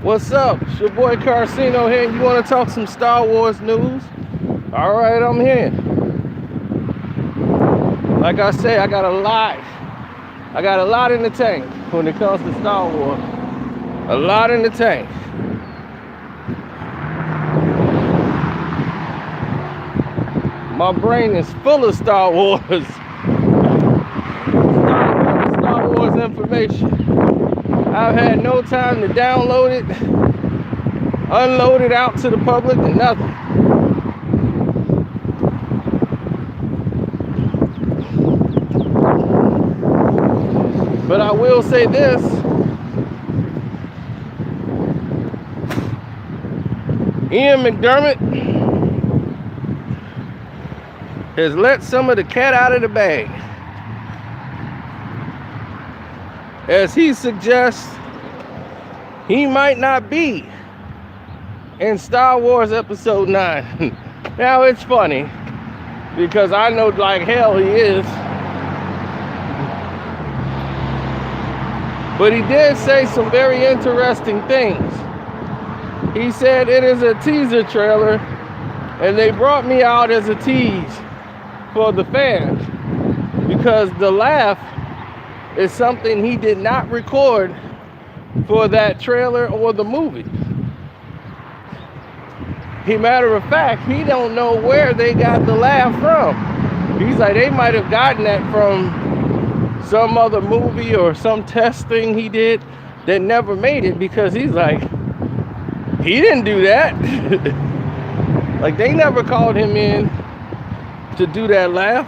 What's up? It's your boy Carcino here. You want to talk some Star Wars news? All right, I'm here. Like I say, I got a lot. I got a lot in the tank when it comes to Star Wars. A lot in the tank. My brain is full of Star Wars. Star Wars information. I've had no time to download it, unload it out to the public, and nothing. But I will say this. Ian McDermott has let some of the cat out of the bag, as he suggests he might not be in Star Wars Episode 9. Now it's funny because I know like hell he is, but he did say some very interesting things. He said it is a teaser trailer and they brought me out as a tease for the fans because the laugh is something he did not record for that trailer or the movie. Matter of fact, he don't know where they got the laugh from. He's like, they might have gotten that from some other movie or some test thing he did that never made it, because he's like, he didn't do that. Like, they never called him in to do that laugh.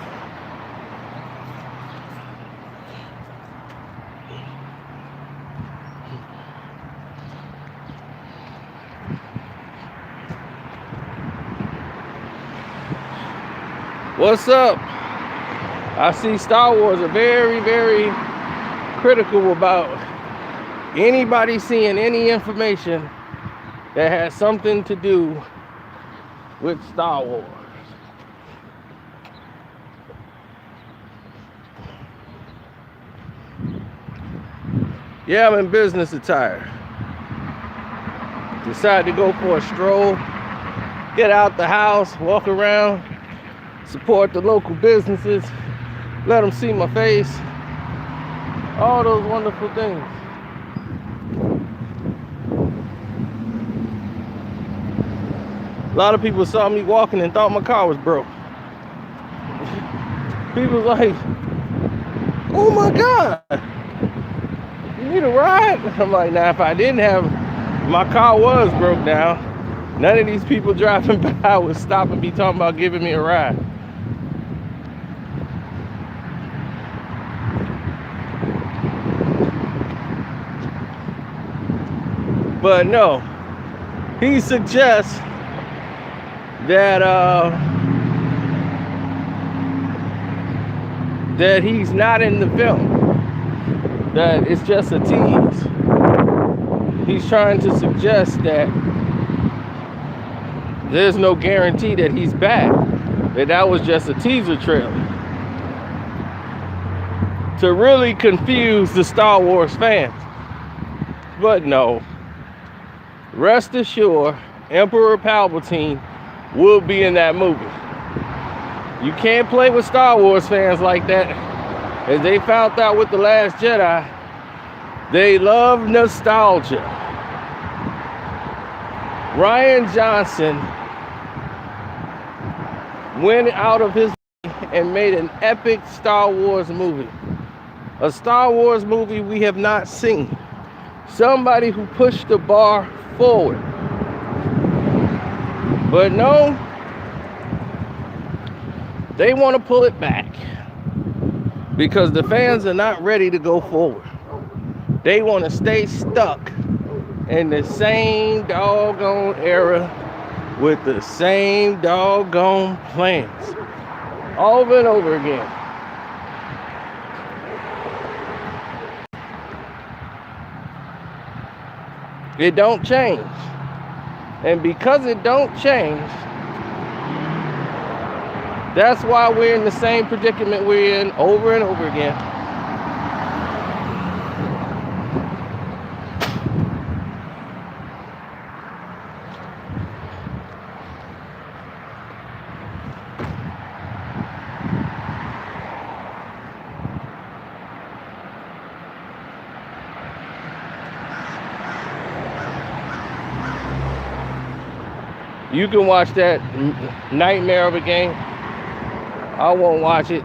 What's up? I see Star Wars are very, very critical about anybody seeing any information that has something to do with Star Wars. Yeah, I'm in business attire. Decided to go for a stroll, get out the house, walk around, support the local businesses, let them see my face, all those wonderful things. A lot of people saw me walking and thought my car was broke. People was like, oh my God, you need a ride? I'm like, nah, if I didn't have, my car was broke down, none of these people driving by would stop and be talking about giving me a ride. But no, he suggests that that he's not in the film, that it's just a tease. He's trying to suggest that there's no guarantee that he's back, that was just a teaser trailer to really confuse the Star Wars fans. But no, rest assured, Emperor Palpatine will be in that movie. You can't play with Star Wars fans like that. As they found out with The Last Jedi, they love nostalgia. Rian Johnson went out of his way and made an epic Star Wars movie. A Star Wars movie we have not seen. Somebody who pushed the bar forward. But no, they want to pull it back because the fans are not ready to go forward. They want to stay stuck in the same doggone era with the same doggone plans over and over again. It don't change. And because it don't change, that's why we're in the same predicament we're in over and over again. You can watch that nightmare of a game. I won't watch it.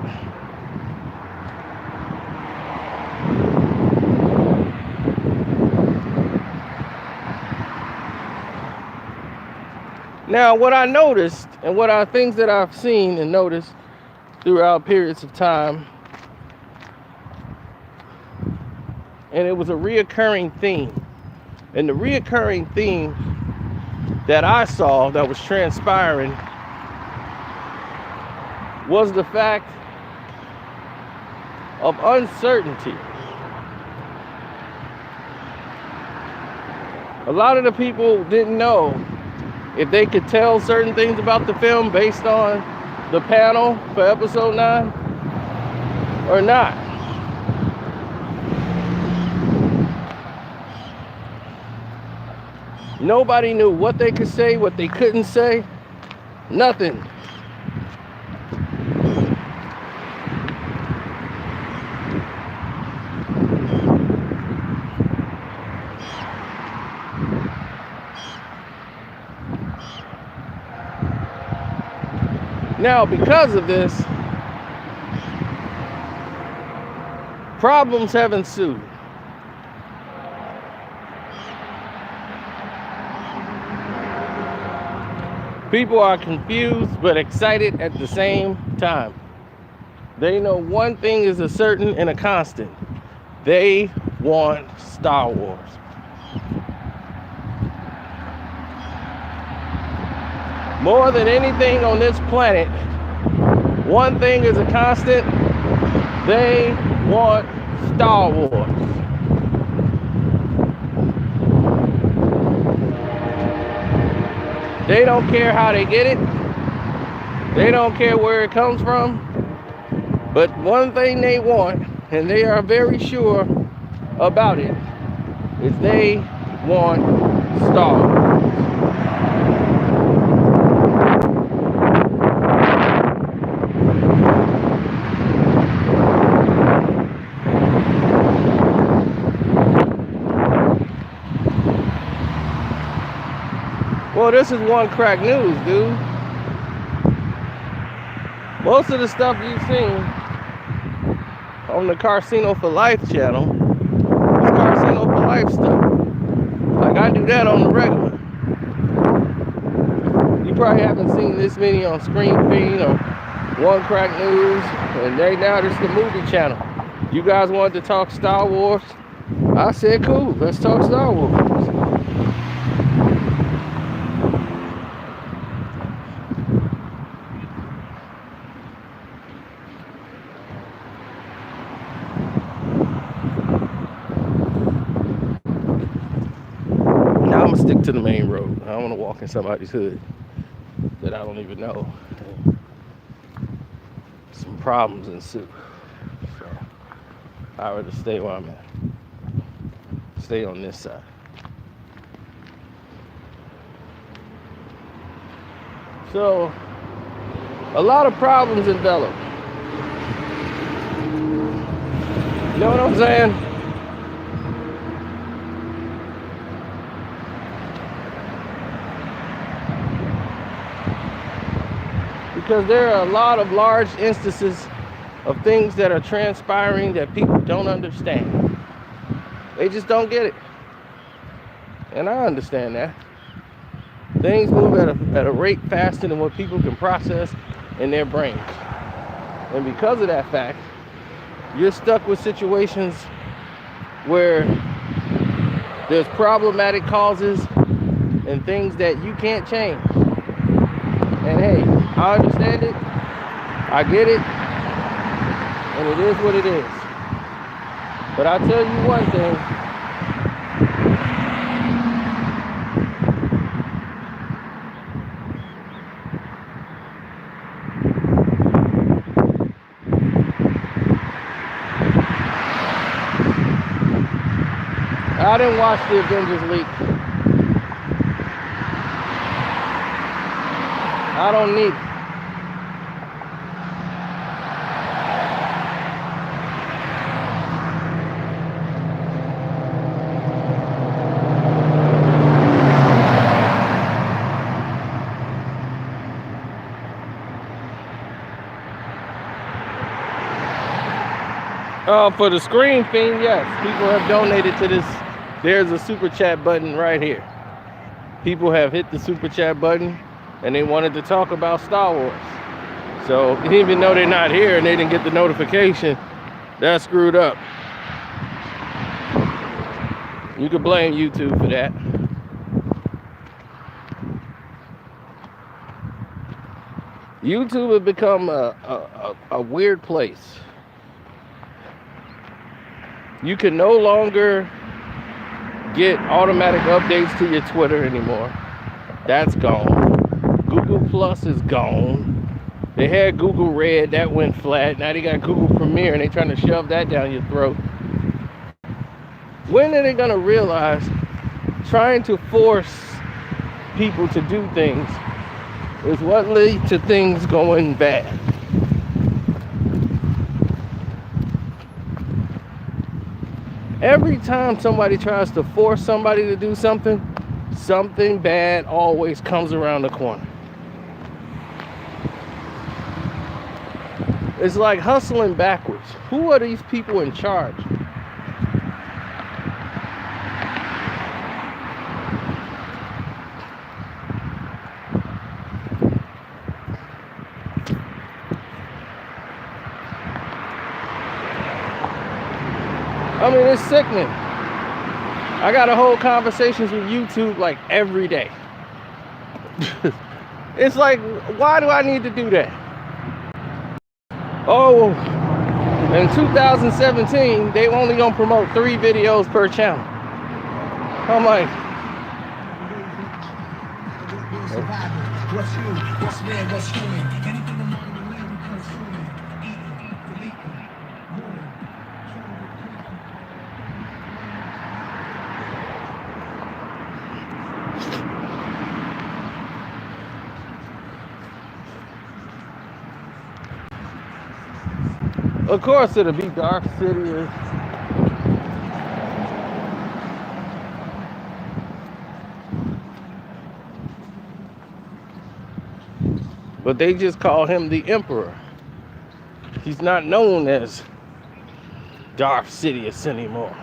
Now, what I noticed and things that I've seen and noticed throughout periods of time, and it was a reoccurring theme. And the reoccurring theme that I saw that was transpiring was the fact of uncertainty. A lot of the people didn't know if they could tell certain things about the film based on the panel for episode 9 or not. Nobody knew what they could say, what they couldn't say, nothing. Now, because of this, problems have ensued. People are confused but excited at the same time. They know one thing is a certain and a constant. They want Star Wars. More than anything on this planet, one thing is a constant. They want Star Wars. They don't care how they get it. They don't care where it comes from. But one thing they want, and they are very sure about it, is they want Star Wars. Well, this is one crack news, dude. Most of the stuff you've seen on the Casino for Life channel is Casino for Life stuff. Like, I do that on the regular. You probably haven't seen this many on Screen Feed or One Crack News, and right now this is the movie channel. You guys wanted to talk Star Wars? I said, cool, let's talk Star Wars. Stick to the main road. I don't want to walk in somebody's hood that I don't even know. Some problems ensue. So I'd rather stay where I'm at. Stay on this side. So a lot of problems envelop. You know what I'm saying? Because there are a lot of large instances of things that are transpiring that people don't understand. They just don't get it. And I understand that. Things move at a rate faster than what people can process in their brains. And because of that fact, you're stuck with situations where there's problematic causes and things that you can't change. And hey, I understand it, I get it, and it is what it is. But I'll tell you one thing. I didn't watch the Avengers leak. I don't need it. For the Screen Fiend, yes, people have donated to this. There's a super chat button right here. People have hit the super chat button and they wanted to talk about Star Wars. So even though they're not here and they didn't get the notification, that's screwed up. You could blame YouTube for that. YouTube has become a weird place. You can no longer get automatic updates to your Twitter anymore. That's gone. Google Plus is gone. They had Google Red, that went flat. Now they got Google Premiere and they're trying to shove that down your throat. When are they gonna realize trying to force people to do things is what leads to things going bad? Every time somebody tries to force somebody to do something, something bad always comes around the corner. It's like hustling backwards. Who are these people in charge? I mean, it's sickening. I got to hold conversations with YouTube like every day. It's like, why do I need to do that? Oh, in 2017, they only gonna promote 3 videos per channel. I'm like, what's you? What's man? What's human? Anything among the way we consume it. Of course it'll be Dark City. But they just call him the Emperor. He's not known as Darth Sidious anymore.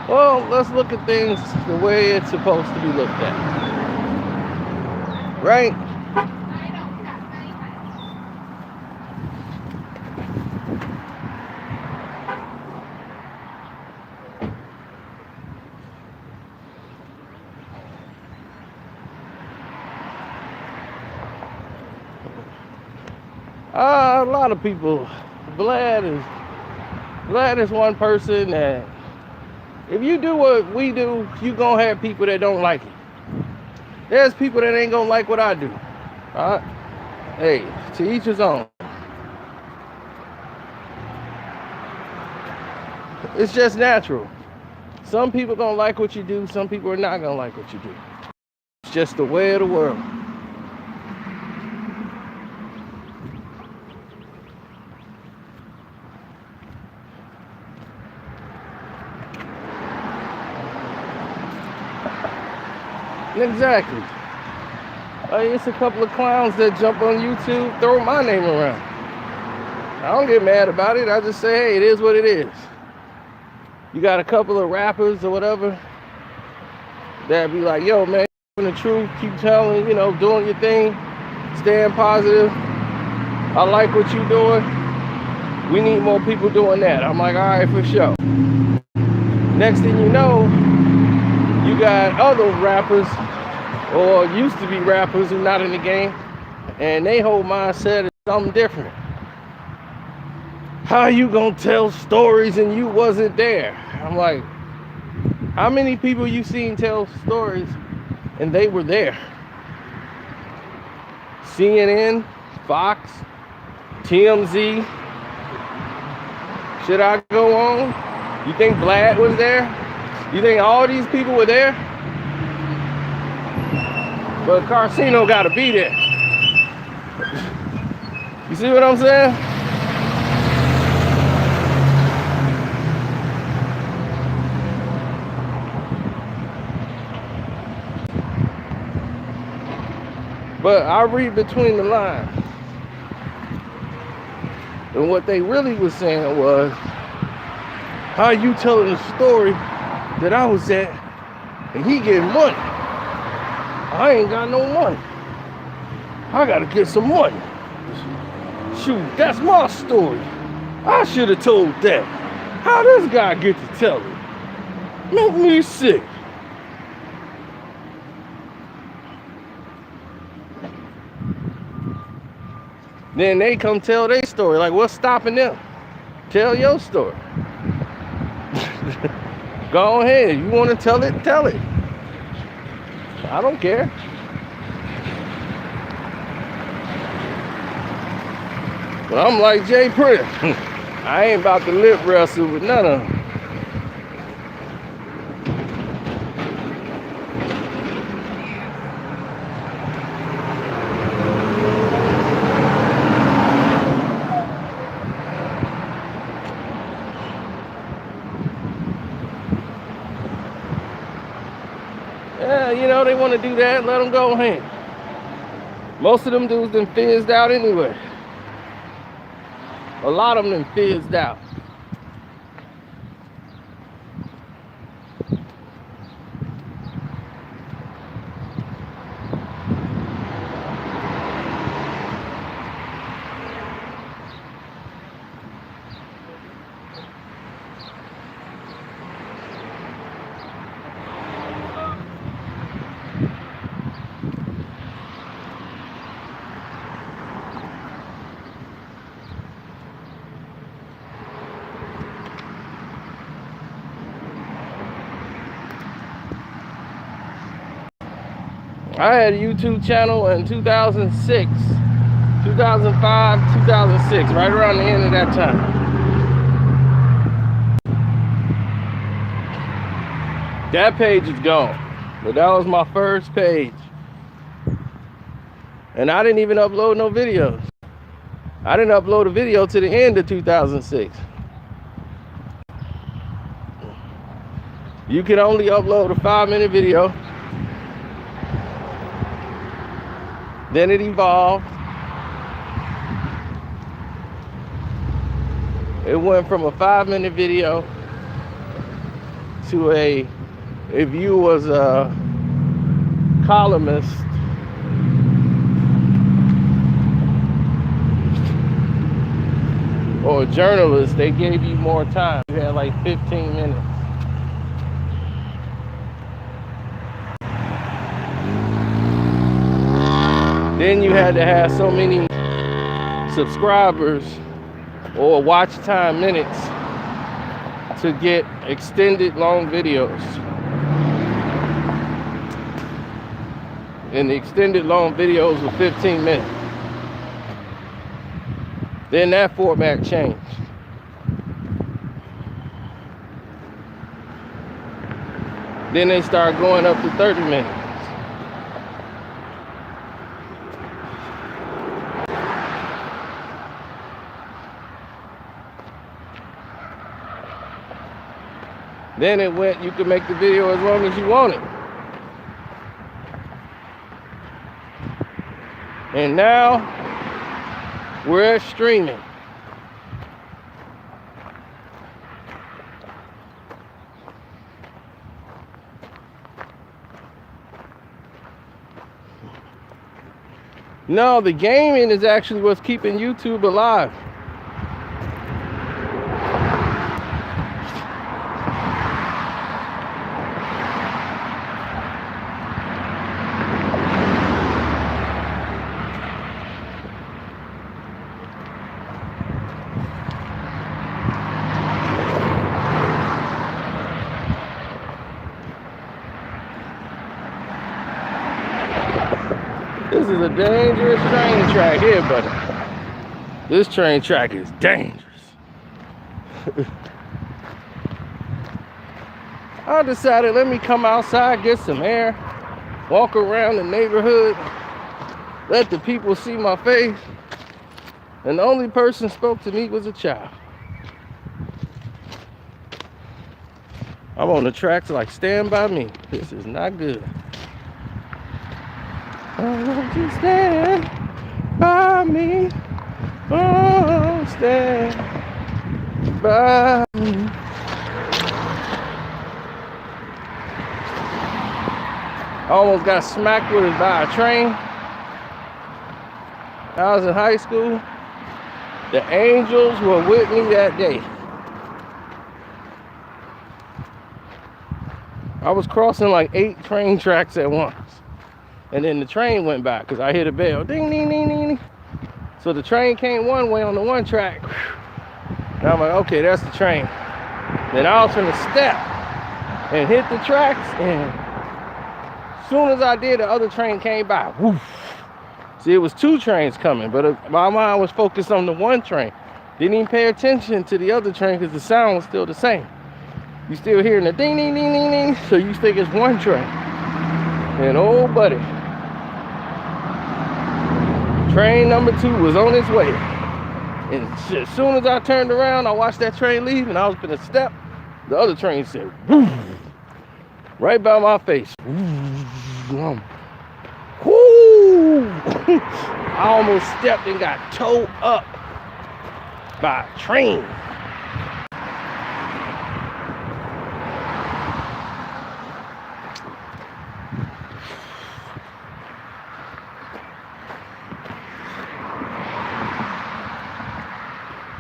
Well, let's look at things the way it's supposed to be looked at. Right? A lot of people. Vlad is one person that if you do what we do, you gonna have people that don't like it. There's people that ain't gonna like what I do. Alright? Hey, to each his own. It's just natural. Some people gonna like what you do, some people are not gonna like what you do. It's just the way of the world. Exactly. It's a couple of clowns that jump on YouTube, throw my name around. I don't get mad about it. I just say, hey, it is what it is. You got a couple of rappers or whatever that be like, yo, man, the truth, keep telling, doing your thing, staying positive. I like what you're doing. We need more people doing that. I'm like, all right, for sure. Next thing you know, you got other rappers or used to be rappers who not in the game, and they whole mindset is something different. How you gonna tell stories and you wasn't there? I'm like, how many people you seen tell stories and they were there? CNN, Fox, TMZ. Should I go on? You think Vlad was there? You think all these people were there? But Carcino gotta be there. You see what I'm saying? But I read between the lines. And what they really was saying was, how you telling the story that I was at and he getting money? I ain't got no money. I gotta get some money. Shoot, that's my story. I should have told that. How this guy get to tell it? Make me sick. Then they come tell their story. Like, what's stopping them? Tell your story. Go ahead. You want to tell it? Tell it. I don't care. But I'm like Jay Prince. I ain't about to lip wrestle with none of them. Yeah, you know, they want to do that. Let them go ahead. Most of them dudes done fizzed out anyway. A lot of them done fizzed out. I had a YouTube channel in 2006, 2005, 2006, right around the end of that time. That page is gone, but that was my first page. And I didn't even upload no videos. I didn't upload a video to the end of 2006. You can only upload a 5-minute video. Then it evolved. It went from a 5-minute video to if you was a columnist or a journalist, they gave you more time. You had like 15 minutes. Then you had to have so many subscribers or watch time minutes to get extended long videos. And the extended long videos were 15 minutes. Then that format changed. Then they started going up to 30 minutes. Then it went, you could make the video as long as you wanted. And now, we're streaming. No, the gaming is actually what's keeping YouTube alive. This is a dangerous train track here, buddy. This train track is dangerous. I decided, let me come outside, get some air, walk around the neighborhood, let the people see my face. And the only person spoke to me was a child. I'm on the tracks like, stand by me. This is not good. won't you stand by me? Oh, stand by me. I almost got smacked with it by a train. I was in high school. The angels were with me that day. I was crossing like 8 train tracks at once. And then the train went by because I hit a bell. Ding, ding, ding, ding, ding. So the train came one way on the one track. And I'm like, okay, that's the train. Then I was gonna step and hit the tracks, and as soon as I did, the other train came by. Woof. See, it was 2 trains coming, but my mind was focused on the one train. Didn't even pay attention to the other train because the sound was still the same. You still hearing the ding, ding, ding, ding, ding, so you think it's one train. And oh, buddy, train number 2 was on its way. And as soon as I turned around, I watched that train leave, and I was gonna step. The other train said, woof, right by my face. Woo! I almost stepped and got towed up by a train.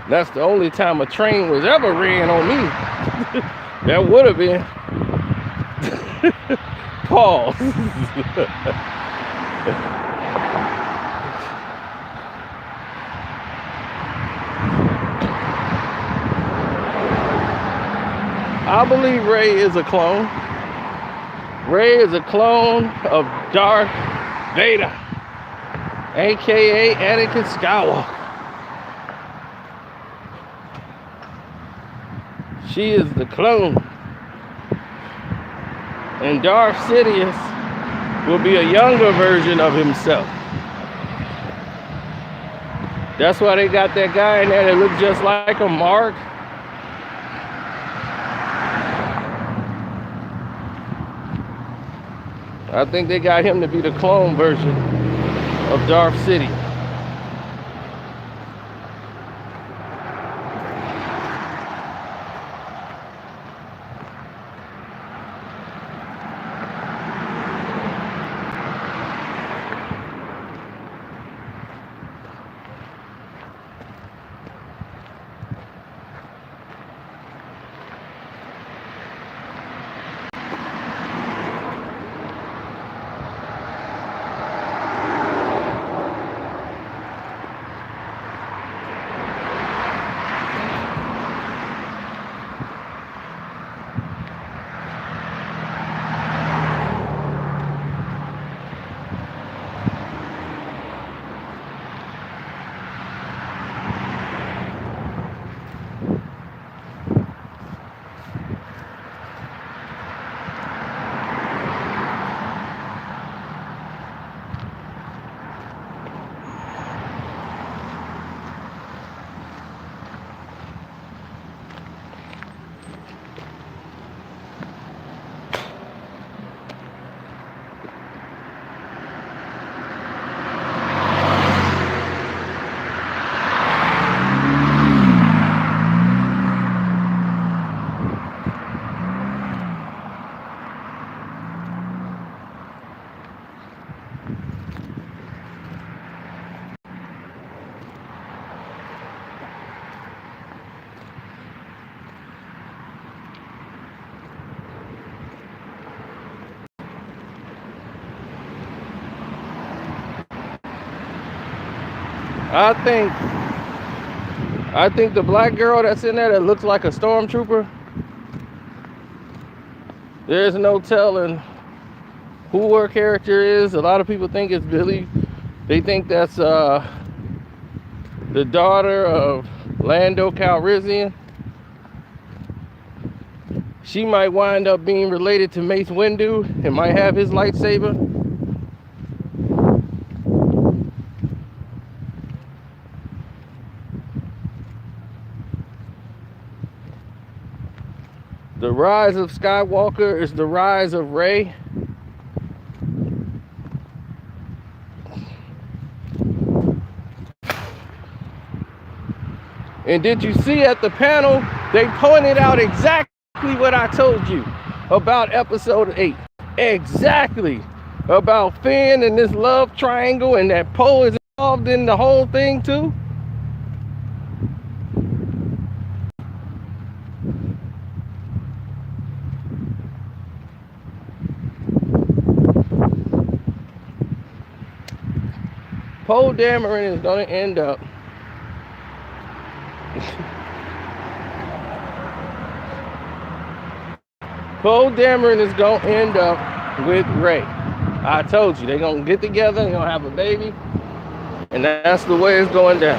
That's the only time a train was ever ran on me. That would have been. Pause. I believe Rey is a clone. Rey is a clone of Darth Vader, aka Anakin Skywalker. She is the clone. And Darth Sidious will be a younger version of himself. That's why they got that guy in there that looks just like a Mark. I think they got him to be the clone version of Darth Sidious. I think the black girl that's in there that looks like a stormtrooper, there's no telling who her character is. A lot of people think it's Billy. They think that's the daughter of Lando Calrissian. She might wind up being related to Mace Windu and might have his lightsaber. The rise of Skywalker is the rise of Rey. And did you see at the panel, they pointed out exactly what I told you about episode 8. Exactly. About Finn and this love triangle, and that Poe is involved in the whole thing too. Poe Dameron is going to end up Poe Dameron is going to end up with Rey. I told you, they're going to get together, they're going to have a baby, and that's the way it's going down.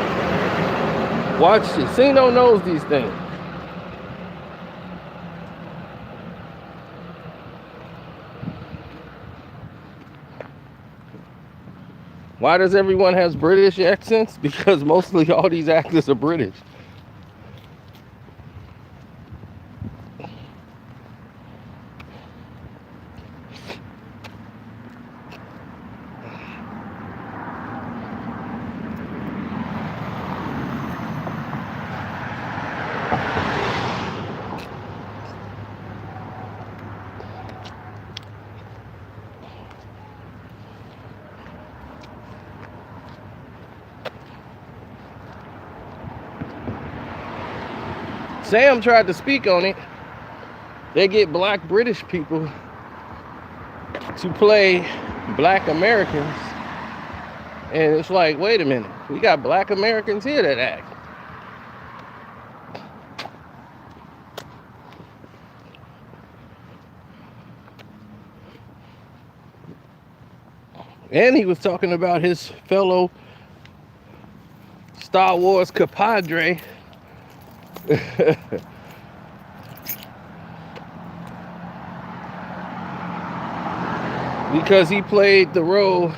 Watch it. Cino knows these things. Why does everyone has British accents? Because mostly all these actors are British. Sam tried to speak on it. They get black British people to play black Americans. And it's like, wait a minute. We got black Americans here that act. And he was talking about his fellow Star Wars compadre. Because he played the role,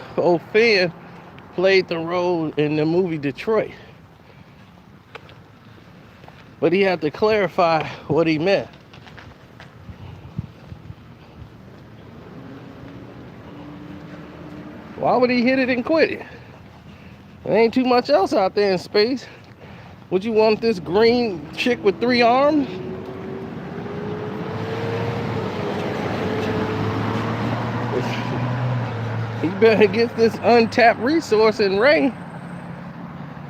Finn played the role in the movie Detroit. But he had to clarify what he meant. Why would he hit it and quit it? There ain't too much else out there in space. Would you want this green chick with 3 arms? He better get this untapped resource in Rey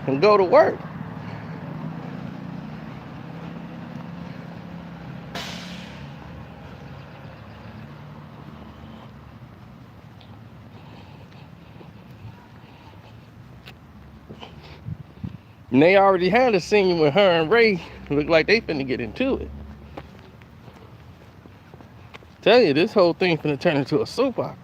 and go to work. And they already had a scene with her and Rey. Look like they finna get into it. Tell you, this whole thing finna turn into a soap opera.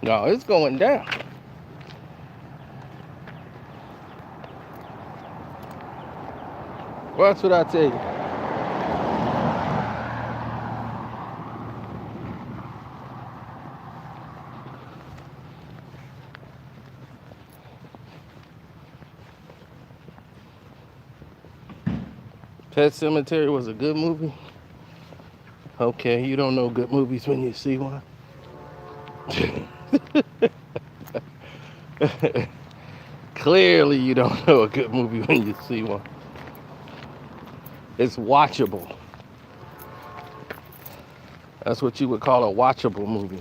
No, it's going down. Watch what I tell you. Pet Sematary was a good movie. Okay, you don't know good movies when you see one. Clearly you don't know a good movie when you see one. It's watchable. That's what you would call a watchable movie.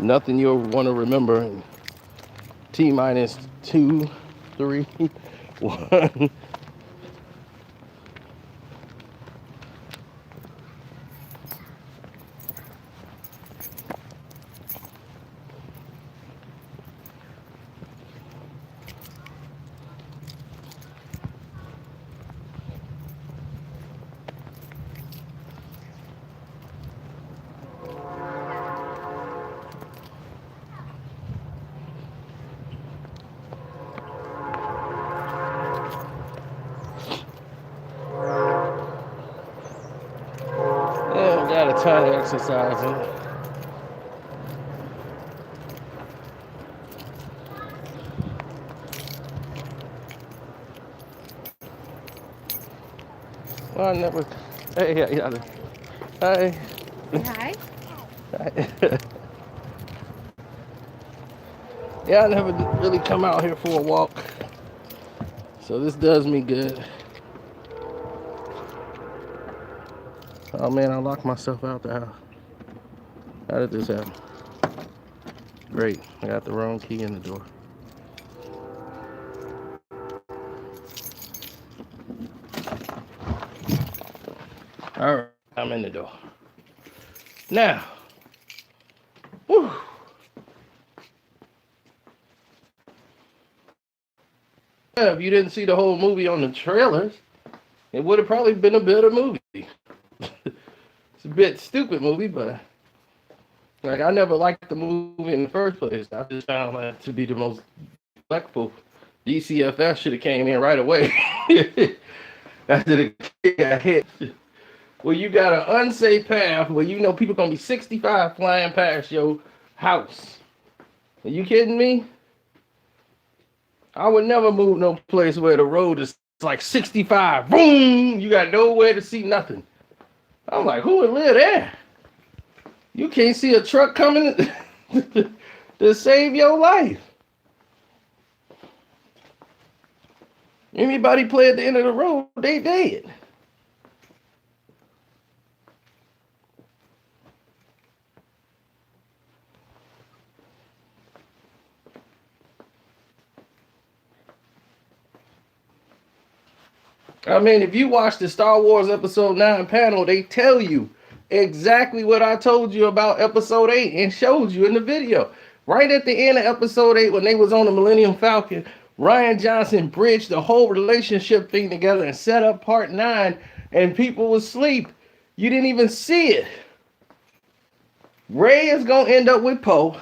Nothing you'll want to remember in T-minus 2, 3, 1. Got a ton of exercise in it. I never. Hey, yeah, yeah. Hey. Hi. Yeah, I never really come out here for a walk, so this does me good. Oh man, I locked myself out the house. How did this happen? Great, I got the wrong key in the door. All right, I'm in the door. Now, whew, yeah, if you didn't see the whole movie on the trailers, it would have probably been a better movie. It's a bit stupid movie, but like I never liked the movie in the first place. I just found that to be the most respectful. DCFS should have came in right away after the kid got hit. Well, you got an unsafe path where you know people gonna be 65 flying past your house. Are you kidding me? I would never move no place where the road is like 65. Boom! You got nowhere to see nothing. I'm like, who would live there? You can't see a truck coming to save your life. Anybody play at the end of the road, they dead. I mean, if you watch the Star Wars Episode 9 panel, they tell you exactly what I told you about Episode 8 and showed you in the video. Right at the end of Episode 8, when they was on the Millennium Falcon, Rian Johnson bridged the whole relationship thing together and set up Part 9, and people was asleep. You didn't even see it. Rey is going to end up with Poe,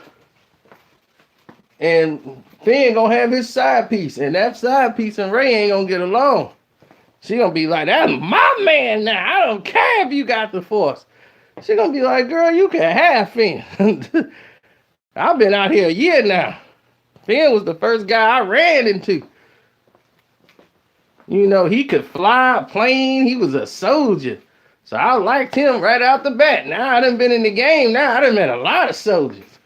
and Finn going to have his side piece, and that side piece and Rey ain't going to get along. She gonna be like, that's my man now. I don't care if you got the force. She gonna be like, girl, you can have Finn. I've been out here a year now. Finn was the first guy I ran into. You know, he could fly a plane. He was a soldier. So I liked him right out the bat. Now I done been in the game. Now I done met a lot of soldiers.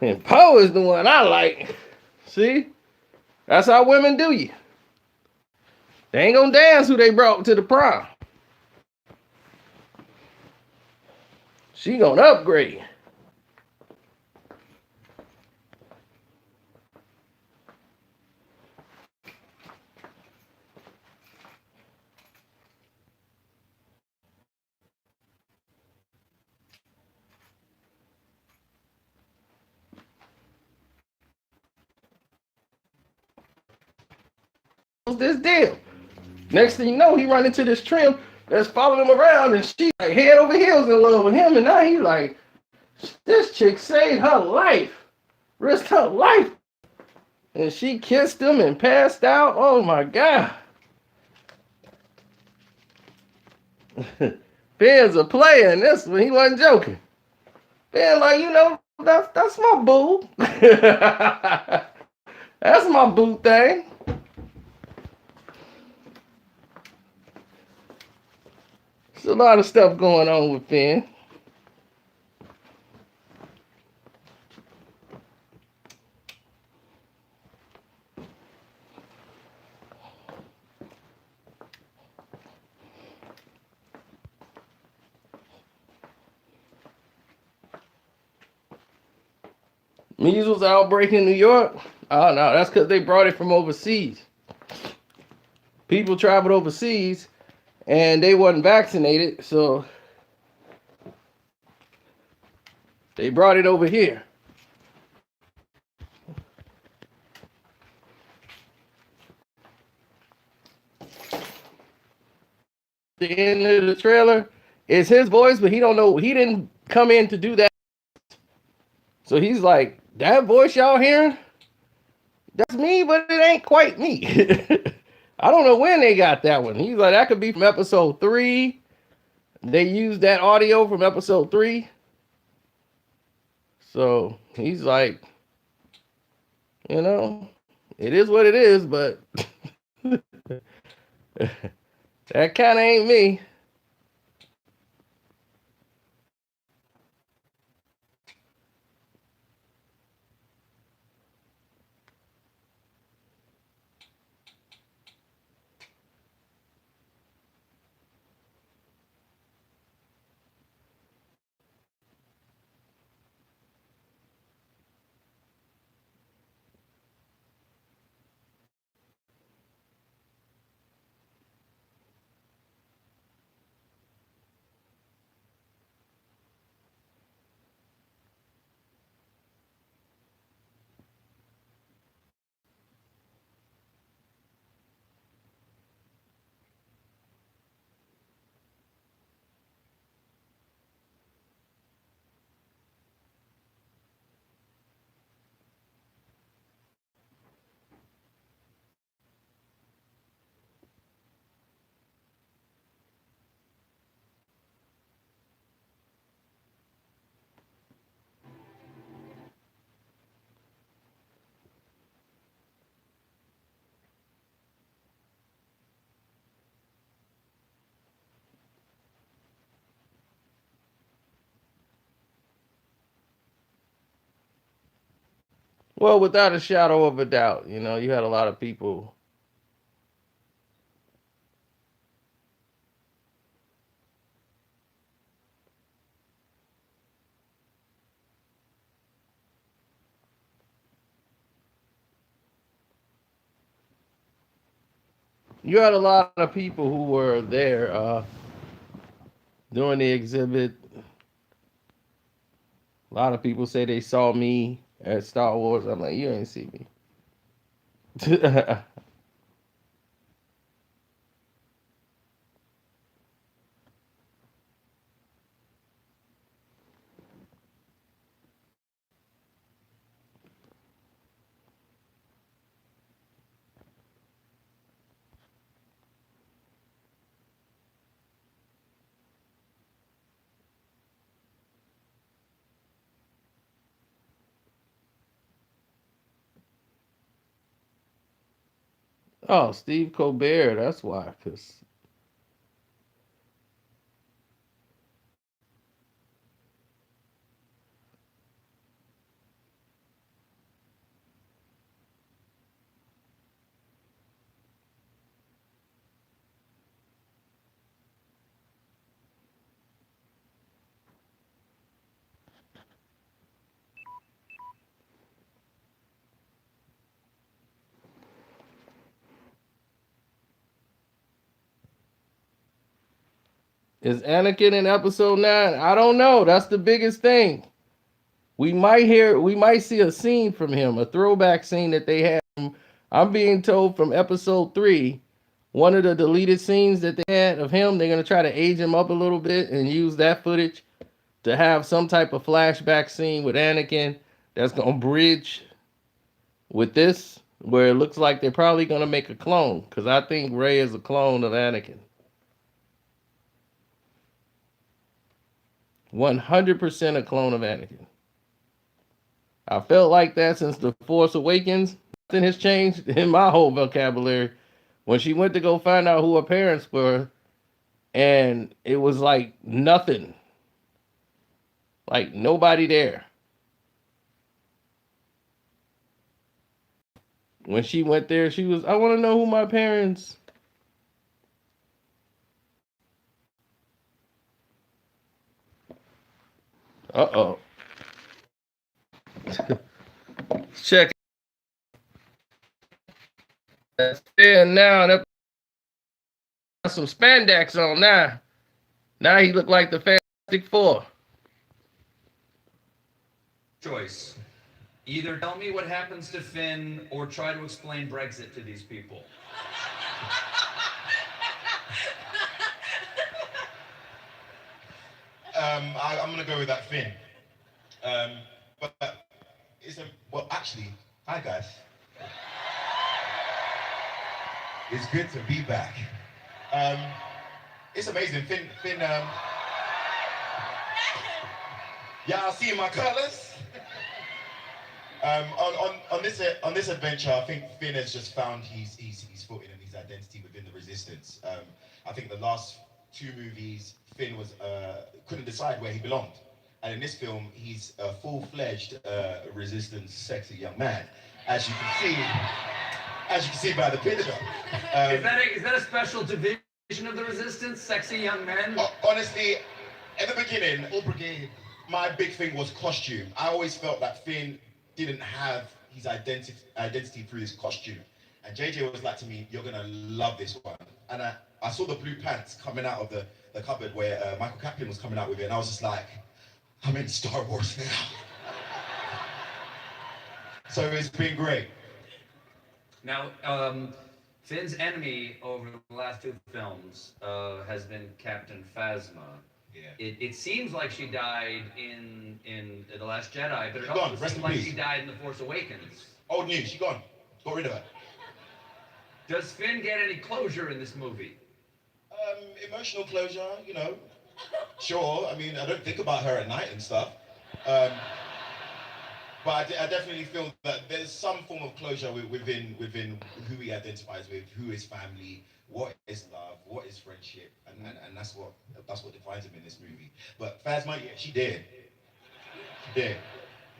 And Poe is the one I like. See? That's how women do you. They ain't gonna dance who they brought to the prom. She gonna upgrade. This deal. Next thing you know, he run into this trim that's following him around, and she like head over heels in love with him. And now he like, this chick saved her life, risked her life, and she kissed him and passed out. Oh my God. Finn's a player in this one. He wasn't joking. Finn like, you know, that's my boo. That's my boo thing. There's a lot of stuff going on with Finn. Measles outbreak in New York? Oh no, that's because they brought it from overseas. People traveled overseas and they wasn't vaccinated, so they brought it over here. The end of the trailer is his voice, but he don't know. He didn't come in to do that. So he's like, that voice y'all hearing? That's me, but it ain't quite me. I don't know when they got that one. He's like, that could be from episode 3. They used that audio from episode 3. So he's like, you know, it is what it is, but That kind of ain't me. Well, without a shadow of a doubt, you had a lot of people. You had a lot of people who were there during the exhibit. A lot of people say they saw me at Star Wars. I'm like, you ain't see me. Oh, Steve Colbert. That's why. Cause is Anakin in episode 9? I don't know. That's the biggest thing. We might see a scene from him, a throwback scene that they had. I'm being told from episode 3, one of the deleted scenes that they had of him, they're gonna try to age him up a little bit and use that footage to have some type of flashback scene with Anakin that's gonna bridge with this, where it looks like they're probably gonna make a clone, because I think Rey is a clone of Anakin. 100% a clone of Anakin. I felt like that since The Force Awakens. Nothing has changed in my whole vocabulary. When she went to go find out who her parents were, and it was like nothing, like nobody there. When she went there, she was, I want to know who my parents. Uh oh. Check. That's there now. That got some spandex on now. Now he looked like the Fantastic Four. Choice. Either tell me what happens to Finn or try to explain Brexit to these people. I'm gonna go with that Finn. But it's a well, actually, hi guys. It's good to be back. Um, it's amazing, Finn. Yeah, I see my colours. On this adventure, I think Finn has just found his footing and he's identity within the Resistance. I think the last two movies, Finn was couldn't decide where he belonged, and in this film, he's a full-fledged Resistance sexy young man, as you can see. As you can see by the picture. Is that a special division of the Resistance? Sexy young men? Honestly, at the beginning, all brigade, my big thing was costume. I always felt that Finn didn't have his identity through his costume. And JJ was like to me, you're gonna love this one. And I saw the blue pants coming out of the cupboard where Michael Kaplan was coming out with it, and I was just like, I'm in Star Wars now. So it's been great. Now, Finn's enemy over the last two films has been Captain Phasma. Yeah. It seems like she died in The Last Jedi, but it She's also gone. Rest seems in like peace. she died in The Force Awakens. Old news, she gone. Got rid of her. Does Finn get any closure in this movie? Emotional closure, you know. Sure, I mean, I don't think about her at night and stuff. But I definitely feel that there's some form of closure within who he identifies with, who is family, what is love, what is friendship, and that's what defines him in this movie. But Phasma, yeah, she did. She did.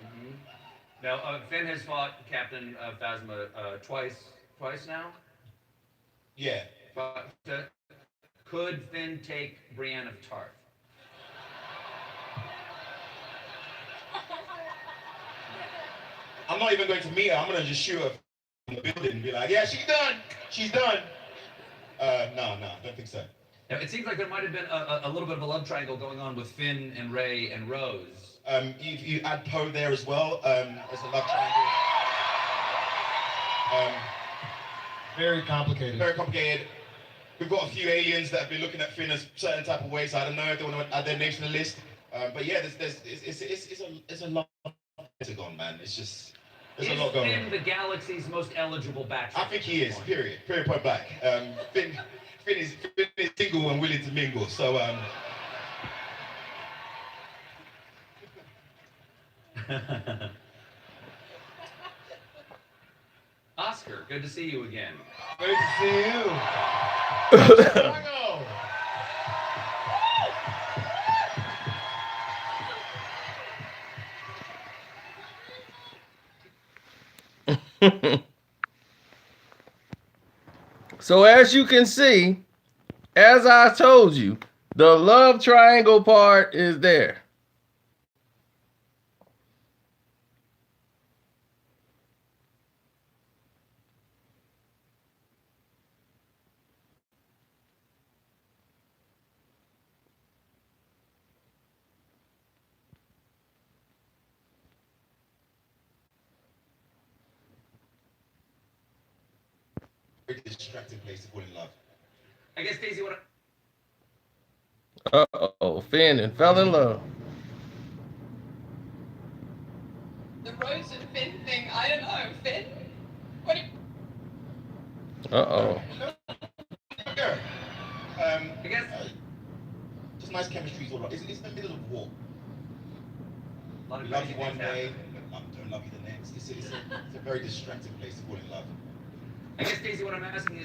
Mm-hmm. Now, Finn has fought Captain Phasma twice now. Yeah. But could Finn take Brienne of Tarth? I'm not even going to meet her. I'm going to just shoot her from the building and be like, yeah, she's done. She's done. No, I don't think so. Now, it seems like there might have been a little bit of a love triangle going on with Finn and Rey and Rose. You add Poe there as well as a love triangle. Very complicated. Very complicated. We've got a few aliens that have been looking at Finn a certain type of way, so I don't know if they want to add their names to the list. But yeah, it's a lot of gone, man. It's just there's a lot going on. Is Finn the galaxy's most eligible bachelor? I think he is. Period. Period. Point blank. Finn is single and willing to mingle. So Oscar, good to see you again. Great to see you. So as you can see, as I told you, the love triangle part is there. very distracting place to fall in love. I guess Daisy, what? Uh-oh, Finn and fell in love. The Rose and Finn thing, I don't know. Finn? What do you... Uh-oh. I guess Just nice chemistry is all right. It's in the middle of war. a lot of Love you crazy one things day, happen. don't love you the next. It's a very distracting place to fall in love. I guess Daisy, what I'm asking is,